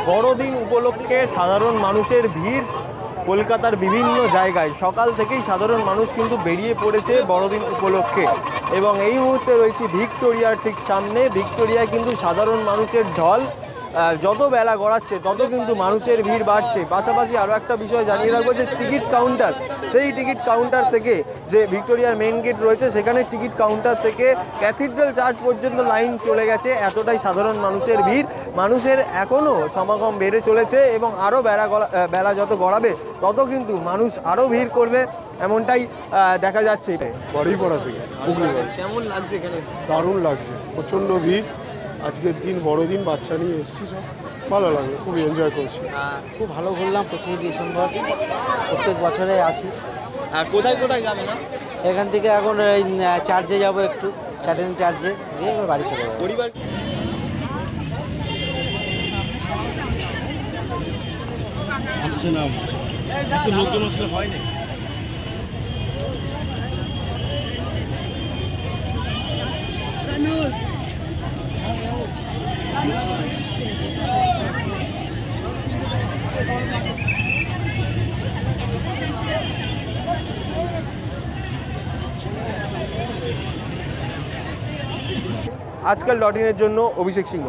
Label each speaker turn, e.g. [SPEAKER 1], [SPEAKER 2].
[SPEAKER 1] বড়দিন উপলক্ষে সাধারণ মানুষের ভিড় কলকাতার বিভিন্ন জায়গায় সকাল থেকেই সাধারণ মানুষ কিন্তু বেরিয়ে পড়েছে বড়দিন উপলক্ষে। এবং এই মুহূর্তে রয়েছে ভিক্টোরিয়ার ঠিক সামনে। ভিক্টোরিয়ায় কিন্তু সাধারণ মানুষের ঢল। যত বেলা গড়াচ্ছে তত কিন্তু মানুষের ভিড় বাড়ছে। পাশাপাশি আরও একটা বিষয় জানিয়ে রাখবো যে টিকিট কাউন্টার, সেই টিকিট কাউন্টার থেকে যে ভিক্টোরিয়ার মেন গেট রয়েছে সেখানে টিকিট কাউন্টার থেকে ক্যাথিড্রাল চার্চ পর্যন্ত লাইন চলে গেছে। এতটাই সাধারণ মানুষের ভিড়। মানুষের এখনও সমাগম বেড়ে চলেছে এবং আরও বেলা যত গড়াবে তত কিন্তু মানুষ আরও ভিড় করবে, এমনটাই দেখা যাচ্ছে।
[SPEAKER 2] বাড়িপাড়া থেকে
[SPEAKER 1] কেমন লাগছে এখানে?
[SPEAKER 2] দারুণ লাগছে, প্রচণ্ড ভিড়। আজকের দিন বড়দিন, বাচ্চা নিয়ে এসেছি, সব ভালো লাগে, খুব এনজয় করছি।
[SPEAKER 3] খুব ভালো ঘুরলাম 25 ডিসেম্বর, প্রত্যেক বছরে আছি।
[SPEAKER 1] আর কোথায় কোথায় যাবে না?
[SPEAKER 3] এখান থেকে এখন এই চার্চে যাব, একটু ক্যাথেড্রাল চার্চে গিয়ে এবার বাড়ি চলে যাবো।
[SPEAKER 1] পরিবার
[SPEAKER 4] আসছে না, এত লোকজন আসলে হয় না।
[SPEAKER 1] আজকাল ডট ইনের জন্য অভিষেক সিংহ।